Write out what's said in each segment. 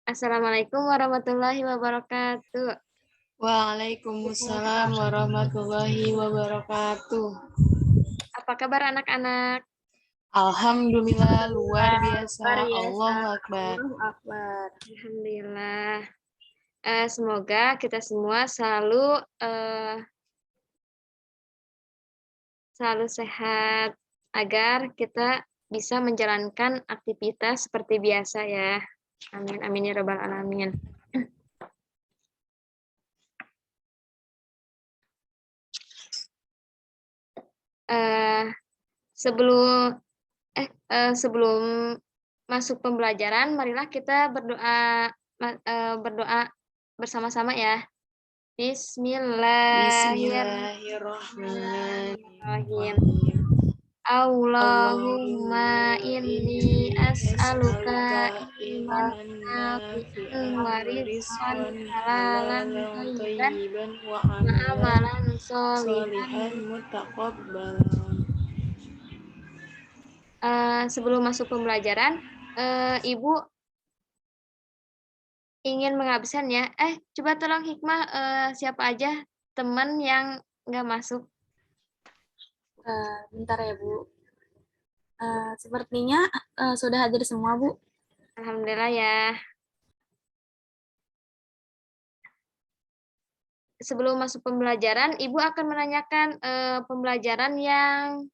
Assalamualaikum warahmatullahi wabarakatuh. Waalaikumsalam warahmatullahi wabarakatuh. Apa kabar anak-anak? Alhamdulillah luar biasa. Luar biasa. Allahu Akbar. Allahu Akbar. Alhamdulillah. Semoga kita semua selalu sehat agar kita bisa menjalankan aktivitas seperti biasa ya. Amin amin ya rabbal alamin. Sebelum sebelum masuk pembelajaran, marilah kita berdoa bersama-sama ya. Bismillahirrahmanirrahim. Allahumma inni as'aluka ilman nafi'an wa rizqan halalan thayyiban wa wa amalan sholihan. mutaqabbalan. Sebelum masuk pembelajaran, Ibu ingin mengabsen ya. Coba tolong Hikmah, siapa aja teman yang nggak masuk? Bentar ya Bu. Sepertinya sudah hadir semua Bu. Alhamdulillah ya. Sebelum masuk pembelajaran, Ibu akan menanyakan pembelajaran yang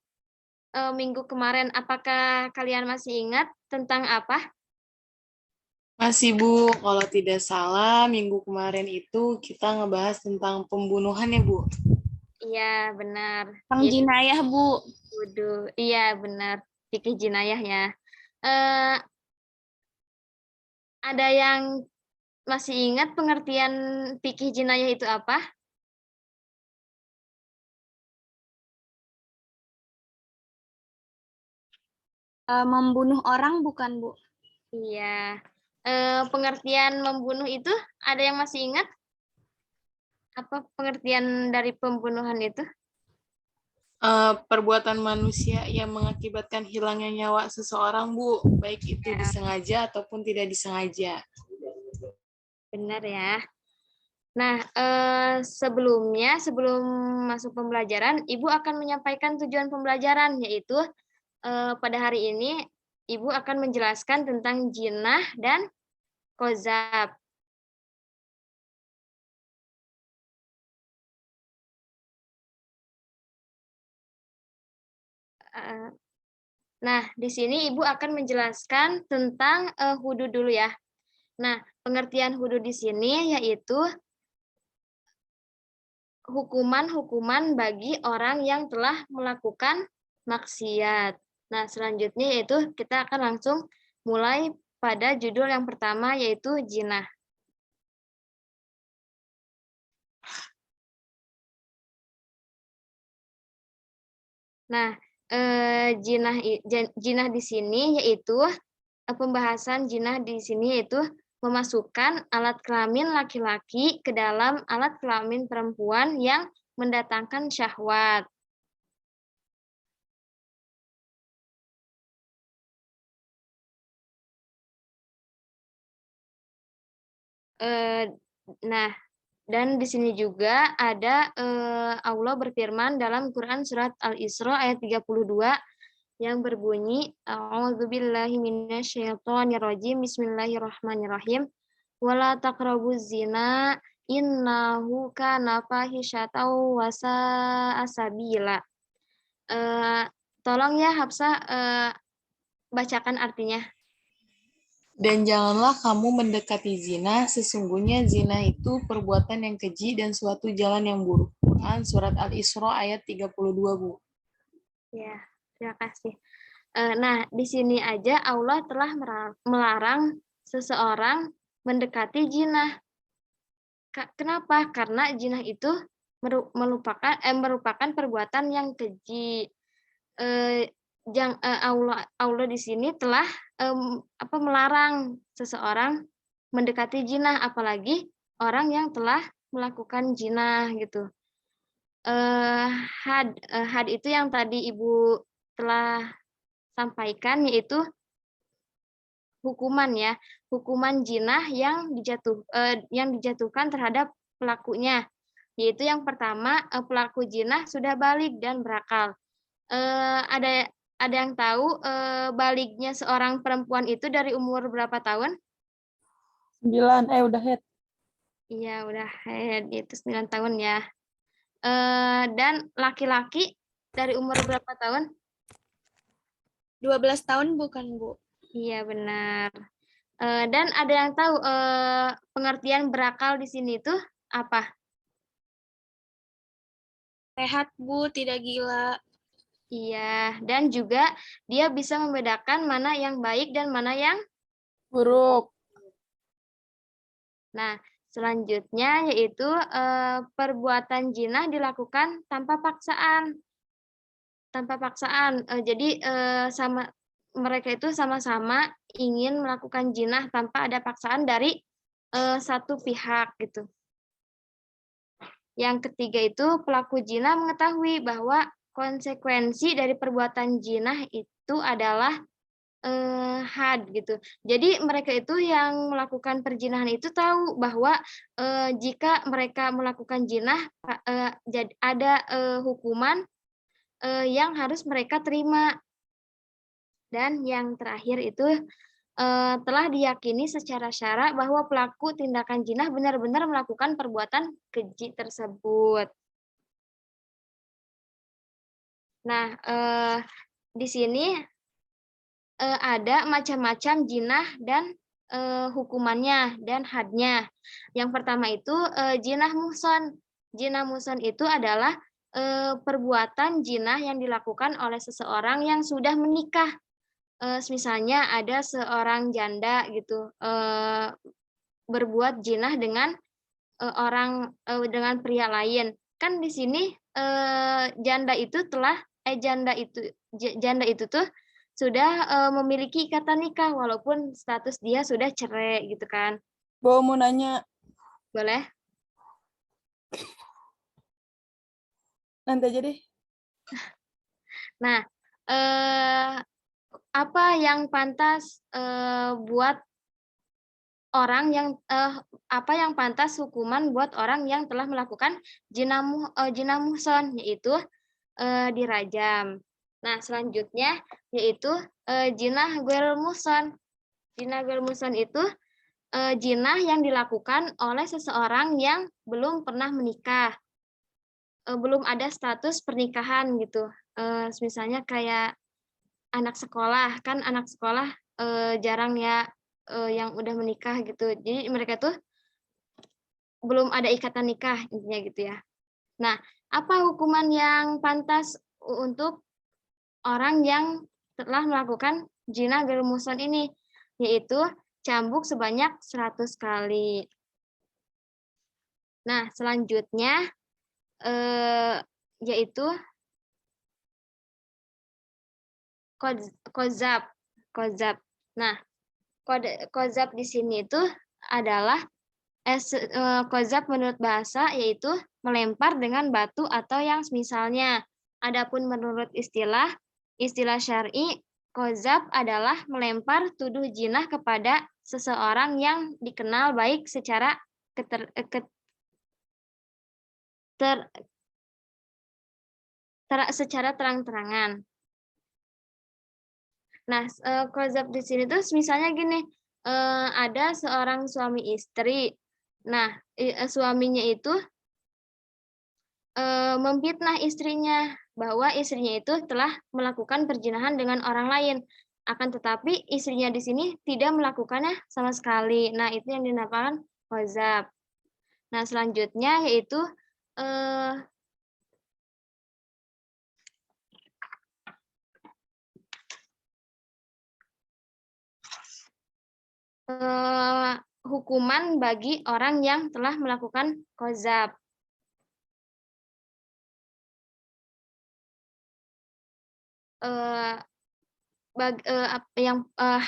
minggu kemarin. Apakah kalian masih ingat tentang apa? Masih Bu, kalau tidak salah minggu kemarin itu kita ngebahas tentang pembunuhan ya Bu. Iya benar. Tentang jinayah Bu. Iya benar. Fikih jinayah ya. Ada yang masih ingat pengertian fikih jinayah itu apa? Membunuh orang bukan Bu? Iya. Pengertian membunuh itu ada yang masih ingat? Apa pengertian dari pembunuhan itu? Perbuatan manusia yang mengakibatkan hilangnya nyawa seseorang Bu, baik itu disengaja ataupun tidak disengaja. Benar ya. Nah, sebelum masuk pembelajaran, Ibu akan menyampaikan tujuan pembelajaran, yaitu pada hari ini Ibu akan menjelaskan tentang jinah dan qazaf. Nah, di sini Ibu akan menjelaskan tentang hudud dulu ya. Nah, pengertian hudud di sini yaitu hukuman-hukuman bagi orang yang telah melakukan maksiat. Nah, selanjutnya yaitu kita akan langsung mulai pada judul yang pertama yaitu jinah. Nah, jinah di sini yaitu pembahasan jinah di sini yaitu memasukkan alat kelamin laki-laki ke dalam alat kelamin perempuan yang mendatangkan syahwat. Nah, dan di sini juga ada Allah berfirman dalam Quran surat Al-Isra ayat 32 yang berbunyi A'udzubillahi minasyaitonirrajim Bismillahirrahmanirrahim wala taqrabuz zina innahu kana fahisyatan wa sa'a sabila. Tolong ya Hafsah bacakan artinya. Dan janganlah kamu mendekati zina, sesungguhnya zina itu perbuatan yang keji dan suatu jalan yang buruk. Quran surat Al-Isra ayat 32 Bu. Ya, terima kasih. Nah, di sini aja Allah telah melarang seseorang mendekati jinah. Kenapa? Karena jinah itu merupakan perbuatan yang keji. Allah di sini telah melarang seseorang mendekati jinah, apalagi orang yang telah melakukan jinah gitu. Had itu yang tadi Ibu telah sampaikan yaitu hukuman ya, hukuman jinah yang dijatuhkan terhadap pelakunya. Yaitu yang pertama, pelaku jinah sudah balik dan berakal. Ada yang tahu baliknya seorang perempuan itu dari umur berapa tahun? 9, udah head. Iya, udah head, itu 9 tahun ya. Dan laki-laki dari umur berapa tahun? 12 tahun bukan, Bu? Iya, benar. Dan ada yang tahu pengertian berakal di sini itu apa? Sehat, Bu, tidak gila. Iya, dan juga dia bisa membedakan mana yang baik dan mana yang Buruk. Nah, selanjutnya yaitu perbuatan jinah dilakukan tanpa paksaan. Tanpa paksaan. Jadi mereka itu sama-sama ingin melakukan jinah tanpa ada paksaan dari satu pihak gitu. Yang ketiga itu pelaku jinah mengetahui bahwa konsekuensi dari perbuatan jinah itu adalah had gitu. Jadi mereka itu yang melakukan perjinahan itu tahu bahwa jika mereka melakukan jinah ada hukuman yang harus mereka terima. Dan yang terakhir itu telah diyakini secara syara bahwa pelaku tindakan jinah benar-benar melakukan perbuatan keji tersebut. Nah, di sini ada macam-macam jinah dan hukumannya dan hadnya. Yang pertama itu jinah muhson. Jinah muhson itu adalah perbuatan jinah yang dilakukan oleh seseorang yang sudah menikah. Misalnya ada seorang janda gitu berbuat jinah dengan dengan pria lain. Kan di sini janda itu tuh sudah memiliki ikatan nikah walaupun status dia sudah cerai gitu kan. Bu, mau nanya. Boleh? Nanti aja deh. Nah, apa yang pantas buat orang yang apa yang pantas hukuman buat orang yang telah melakukan jinah muhson, yaitu dirajam. Nah, selanjutnya yaitu jinah ghairul muhson. Jinah ghairul muhson itu jinah yang dilakukan oleh seseorang yang belum pernah menikah. Belum ada status pernikahan gitu. Misalnya kayak anak sekolah, kan anak sekolah jarang ya yang udah menikah gitu. Jadi mereka tuh belum ada ikatan nikah intinya gitu ya. Nah, apa hukuman yang pantas untuk orang yang telah melakukan jinah ghairul muhson ini? Yaitu cambuk sebanyak 100 kali. Nah, selanjutnya yaitu kozab. Nah, kozab di sini itu adalah kozab menurut bahasa yaitu melempar dengan batu atau yang semisalnya. Adapun menurut istilah syar'i, kozab adalah melempar tuduh jinah kepada seseorang yang dikenal baik secara secara terang-terangan. Nah, kozab di sini tuh misalnya gini, ada seorang suami istri. Nah, suaminya itu memfitnah istrinya bahwa istrinya itu telah melakukan perzinahan dengan orang lain. Akan tetapi istrinya di sini tidak melakukannya sama sekali. Nah, itu yang dinamakan kozab. Nah, selanjutnya yaitu hukuman bagi orang yang telah melakukan kozab.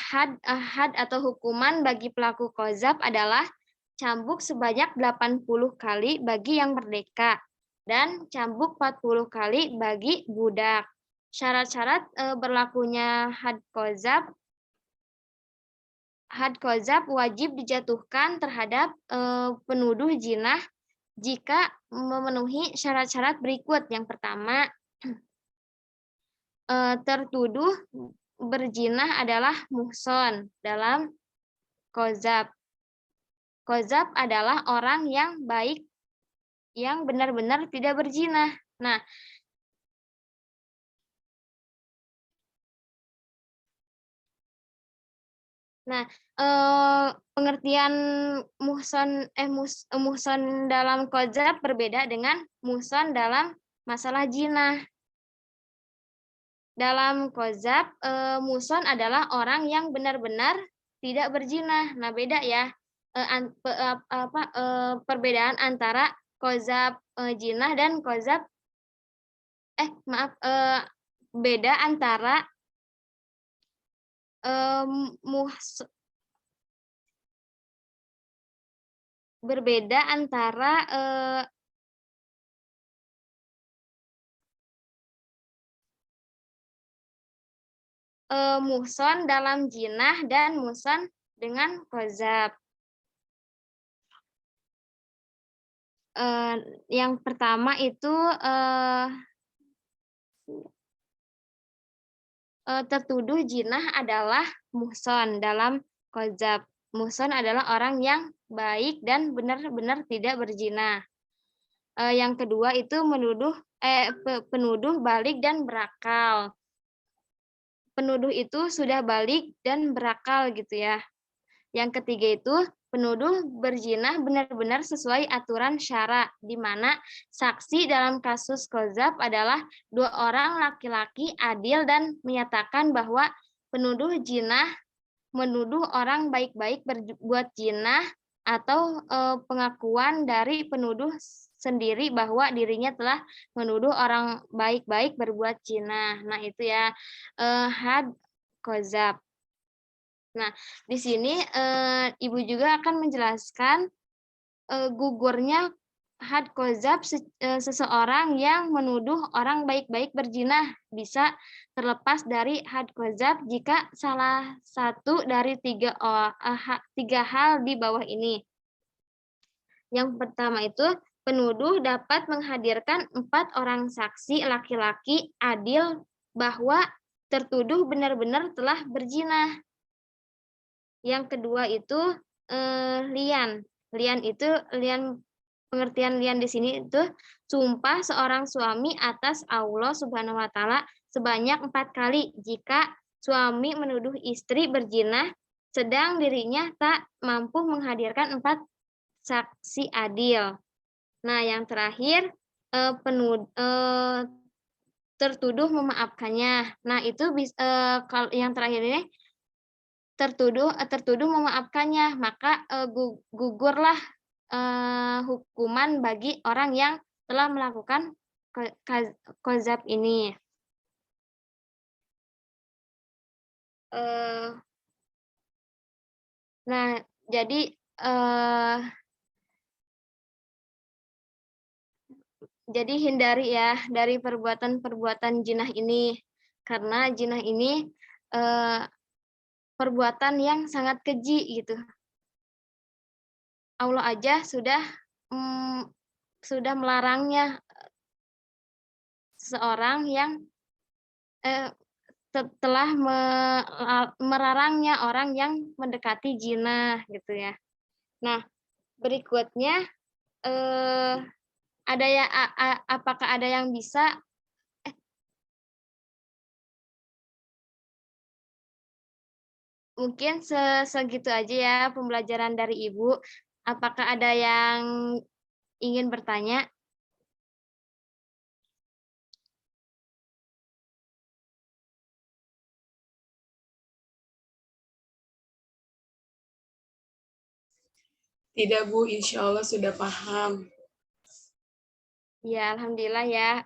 Had atau hukuman bagi pelaku kozab adalah cambuk sebanyak 80 kali bagi yang merdeka dan cambuk 40 kali bagi budak. Syarat-syarat berlakunya had kozab had kozab wajib dijatuhkan terhadap penuduh jinah jika memenuhi syarat-syarat berikut. Yang pertama, tertuduh berjinah adalah muhson dalam kozab. Kozab adalah orang yang baik, yang benar-benar tidak berjinah. Nah, pengertian muhson dalam kozab berbeda dengan muhson dalam masalah jinah. Dalam kozab, muhson adalah orang yang benar-benar tidak berzina. Nah, beda ya perbedaan antara kozab jinah dan kozab beda antara berbeda antara muhson dalam jinah dan muhson dengan kozab. Yang pertama itu tertuduh jinah adalah muhson dalam kozab. Muhson adalah orang yang baik dan benar-benar tidak berzina. Yang kedua itu penuduh balik dan berakal. Penuduh itu sudah balik dan berakal gitu ya. Yang ketiga itu penuduh berzina benar-benar sesuai aturan syara, di mana saksi dalam kasus kozab adalah 2 orang laki-laki adil dan menyatakan bahwa penuduh jinah menuduh orang baik-baik berbuat jinah, atau pengakuan dari penuduh sendiri bahwa dirinya telah menuduh orang baik-baik berbuat jinah. Nah, itu ya had kozab. Nah, di sini Ibu juga akan menjelaskan gugurnya had kozab seseorang yang menuduh orang baik-baik berzina bisa terlepas dari had kozab jika salah satu dari 3 hal di bawah ini. Yang pertama itu penuduh dapat menghadirkan 4 orang saksi laki-laki adil bahwa tertuduh benar-benar telah berzina. Yang kedua itu lian. Pengertian lian di sini itu sumpah seorang suami atas Allah Subhanahu wa taala sebanyak 4 kali jika suami menuduh istri berzina sedang dirinya tak mampu menghadirkan 4 saksi adil. Nah, yang terakhir tertuduh memaafkannya. Nah, itu kalau yang terakhir ini tertuduh memaafkannya, maka gugurlah hukuman bagi orang yang telah melakukan kozab ini. Nah, jadi hindari ya dari perbuatan jinah ini, karena jinah ini perbuatan yang sangat keji gitu. Allah aja sudah melarangnya. Seorang yang telah melarangnya orang yang mendekati jinah gitu ya. Nah, berikutnya ada ya apakah ada yang bisa mungkin segitu aja ya pembelajaran dari Ibu. Apakah ada yang ingin bertanya? Tidak, Bu. Insya Allah sudah paham. Ya, alhamdulillah ya.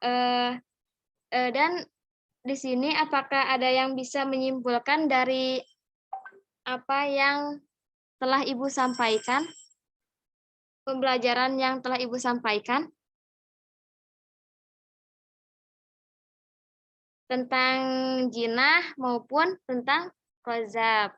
Dan di sini apakah ada yang bisa menyimpulkan dari apa yang telah Ibu sampaikan? Pembelajaran yang telah Ibu sampaikan tentang jinah maupun tentang kozab.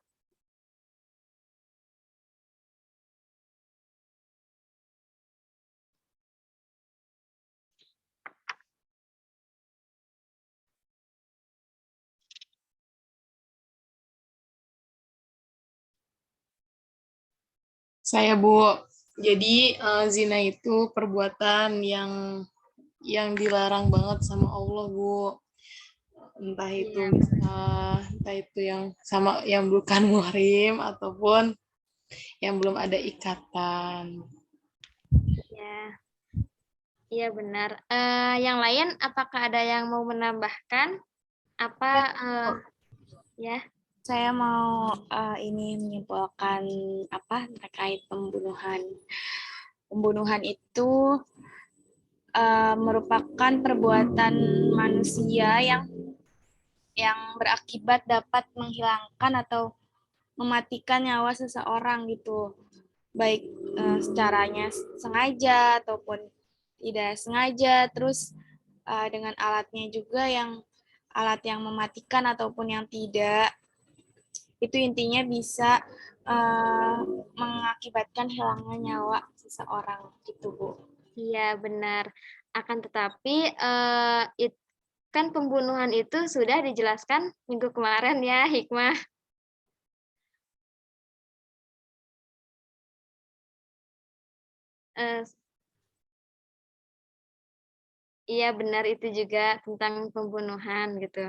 Saya, Bu. Jadi zina itu perbuatan yang dilarang banget sama Allah, Bu. Entah itu Iya, entah itu yang sama yang bukan muhrim ataupun yang belum ada ikatan. iya, iya benar. Yang lain, apakah ada yang mau menambahkan? Apa ya? Saya mau ini menyimpulkan apa terkait pembunuhan. Pembunuhan itu merupakan perbuatan manusia yang berakibat dapat menghilangkan atau mematikan nyawa seseorang gitu, baik secaranya sengaja ataupun tidak sengaja. Terus dengan alatnya juga, yang alat yang mematikan ataupun yang tidak, itu intinya bisa mengakibatkan hilangnya nyawa seseorang gitu, Bu. Iya benar. Akan tetapi kan pembunuhan itu sudah dijelaskan minggu kemarin ya, Hikmah. Eh, iya benar, itu juga tentang pembunuhan gitu.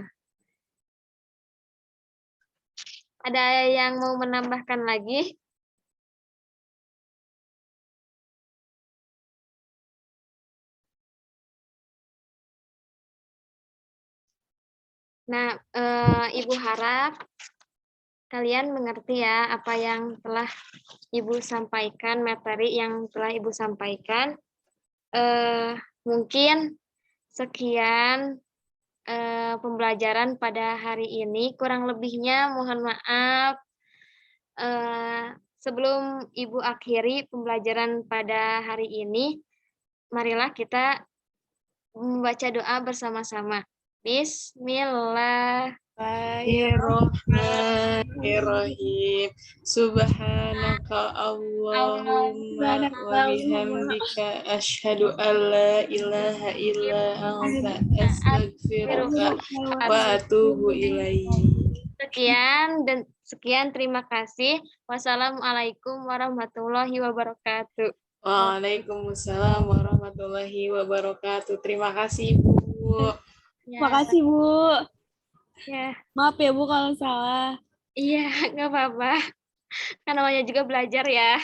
Ada yang mau menambahkan lagi? Nah, Ibu harap kalian mengerti ya apa yang telah Ibu sampaikan, materi yang telah Ibu sampaikan. Mungkin sekian pembelajaran pada hari ini. Kurang lebihnya mohon maaf. Sebelum Ibu akhiri pembelajaran pada hari ini, marilah kita membaca doa bersama-sama. Bismillah. Bismillahirrahmanirrahim. Subhanaka Allahumma wa bihamdika asyhadu an la ilaha illa anta astaghfiruka wa atubu ilaik. Sekian, terima kasih. Wassalamualaikum warahmatullahi wabarakatuh. Waalaikumsalam warahmatullahi wabarakatuh. Terima kasih, Bu. Ya, Makasih, Bu. ya, Maaf ya, Bu, kalau salah. iya, nggak apa-apa. Kan namanya juga belajar ya.